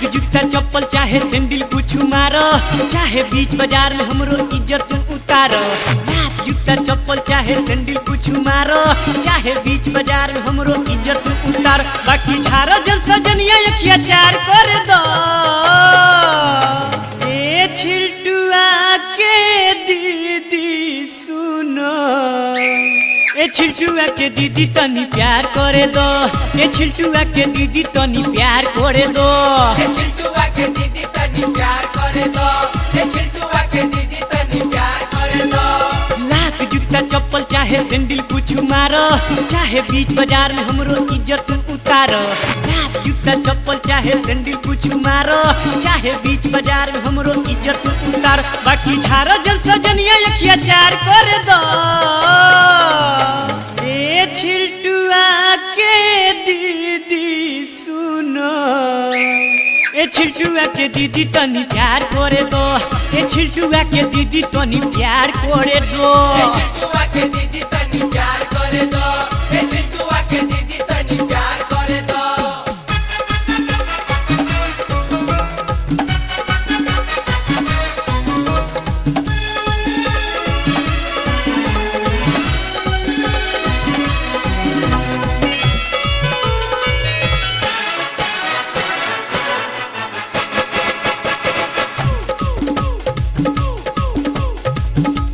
जूता चप्पल चाहे सैंडल कुछ मारो, चाहे बीच बाजार में हमरो इज्जत उतारो। लात जूता चप्पल चाहे सैंडल कुछ मारो, चाहे बीच बाजार में हमरो इज्जत उतारो। बाकी झारो जन सजनिया यखिया चार कर दो। ए छिलटुआ के दीदी सुनो, ए छिलटुआ के दीदी तनी प्यार करे दो। ए छिलटुआ के दीदी तनी प्यार करे दो। ए छिलटुआ के दीदी तनी प्यार करे दो। ए छिलटुआ के दीदी तनी प्यार करे दो। लात जूता चप्पल चाहे सैंडल कुछ मारो, चाहे बीच बाजार में हमरो इज्जत उतारो। लात जूता चप्पल चाहे सैंडल कुछ मारो, चाहे बीच बाजार में हमरो इज्जत उतारो। बाकी झारो जन सजनिया यखिया चार कर दो। ए छिलटुआ के दीदी सुनो, ए छिलटुआ के दीदी तनी प्यार करे दो। ए छिलटुआ के दीदी तनी प्यार करे दो। ए छिलटुआ के दीदी तनी प्यार करे दो। ए छिलटुआ के दीदी तनी प्यार करे दो।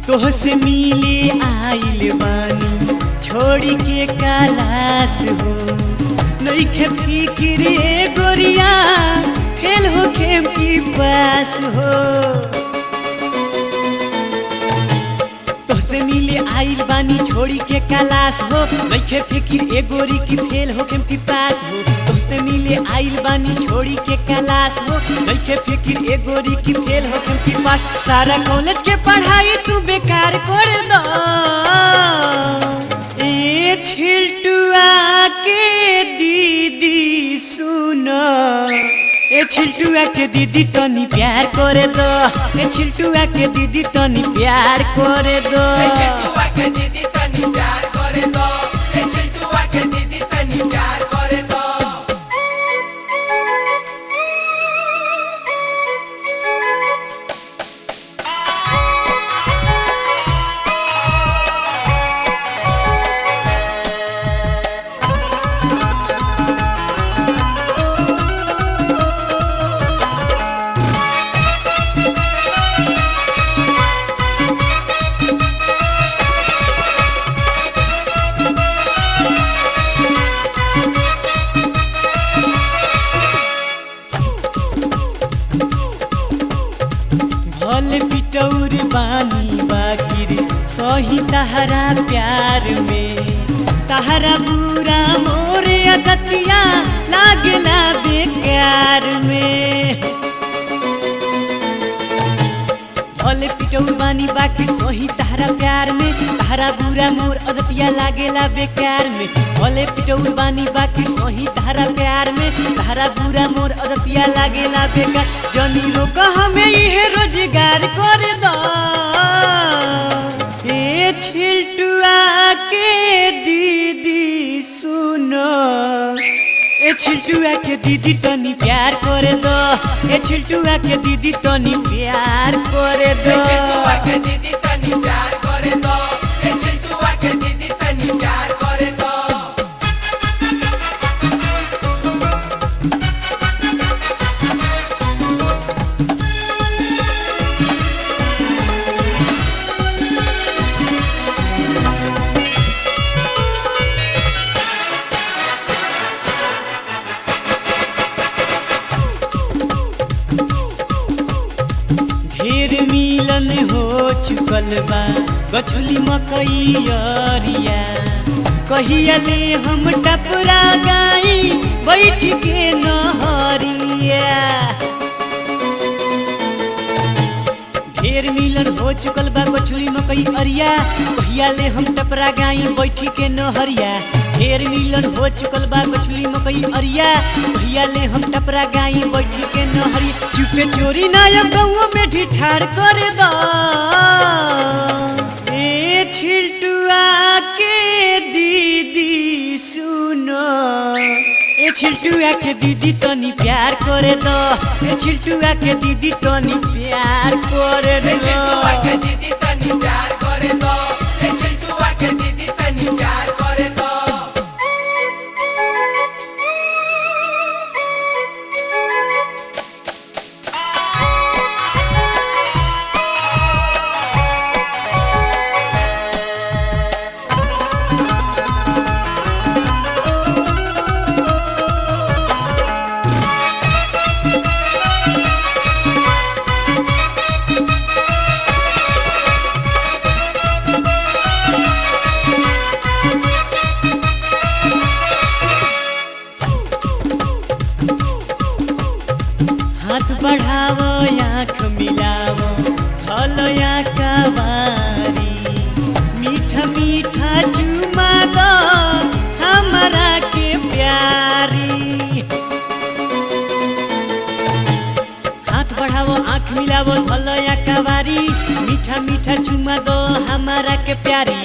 तोह से मिले आइल बानी छोड़ी के कैलाश हो। नइखे फिक्र ए गोरिया खेल हो खेम की पास हो। तोह से मिले आइल बानी छोड़ी के कैलाश हो। नइखे फिक्र ए गोरी की फेल हो खेम की पास हो। तोह से मिले आइल बानी छोड़ी के कैलाश हो। नइखे फिक्र ए गोरी की फेल हो खेम की पास। सारा कॉलेज के पढ़ाई तू बेकार कर दो। ए छिलटुआ के दीदी सुनो, ए छिलटुआ के दीदी तनी प्यार करे दो। ए छिलटुआ के दीदी तनी प्यार करे दो। ए छिलटुआ के दीदी तनी प्यार करे दो। ए छिलटुआ के दीदी तनी प्यार करे दो। भले पिटौर बानी बाकिर सही तहरा प्यार में। तहरा बुरा मोरे अदतिया लागला बेकार में। भले पिटौर बानी बाकी सही तहरा प्यार में। तहरा बुरा मोर अदतिया लागेला बेकार में। भले पिटौर बानी बाकी सही तहरा प्यार में। तहरा बुरा मोर अदतिया लागेला बेकार। जनी रोक हमें इहे रोजगार कर दो। ए छिलटुआ के दीदी सुनो, ए छिलटुआ के दीदी तनी प्यार करे दो। ए छिलटुआ के दीदी तनी प्यार करे ए दो। छिलटुआ के दीदी तनी प्यार करे दो। ए छिलटुआ के दीदी तनी प्यार करे दो। ढेर मिलन हो चुकल बा गछुली मकई अरिया। कहिया ले हम टपरा गाई बैठ के नहरिया। ढेर मिलन हो चुकल बा गछुली मकई अरिया। कहिया ले हम टपरा गाई बैठ के नहरिया। ढेर मिलन हो चुकल बा गछुली मकई अरिया। कहिया ले हम टपरा गाई बैठ के नहरिया। चुपे चोरी ना गौआ में ढिठार कर दो। ए छिलटुआ के दीदी सुनो, ए छिलटुआ के दीदी तनी प्यार करे दो ए छिलटुआ के दीदी तनी प्यार करे ए दो चिंटुआ के दीदी तनी प्यार करे दो ए चिंटुआ के दीदी तनी प्यार करे दो हाथ बढ़ावो आँख मिलावो हलो या कवारी मीठा मीठा चुमा दो हमारा के प्यारी हाथ बढ़ावो आँख मिलावो हलो या कवारी मीठा मीठा चुमा दो हमारा के प्यारी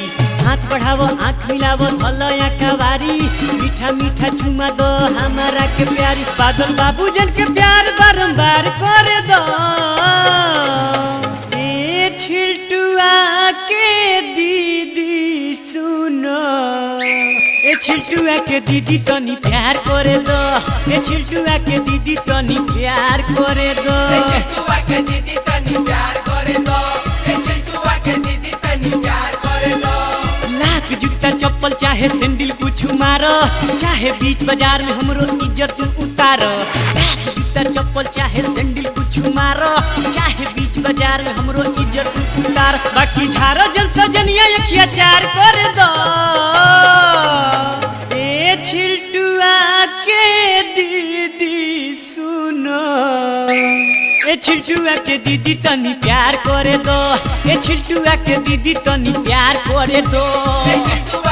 हाथ बढ़ावो आँख मिलावो हलो या कवारी मीठा मीठा चुमा दो हमारा के प्यारी बादल बाबूजन के प्यार बारंबार करे दो ए छिलटुआ के दीदी सुनो ए छिलटुआ के दीदी तनी प्यार करे दो ए छिलटुआ के दीदी तनी प्यार करे दो ए चिंटुआ के दीदी तनी प्यार करे दो ए चिंटुआ के दीदी तनी प्यार करे दो लाख जूता चप्पल चाहे सैंडल कुछ मारो चाहे बीच बाजार में हमरो इज्जत उतारो लाख जूता चप्पल चाहे सैंडल कुछ मारो चाहे बीच बाजार में हमरो इज्जत उतार बाकी झारो जन सजनिया अखिया चार कर दो ए छिलटुआ के दीदी सुनो ए छिलटुआ के दीदी तनी प्यार करे दो ए छिलटुआ के दीदी तनी प्यार करे दो ए चिंटुआ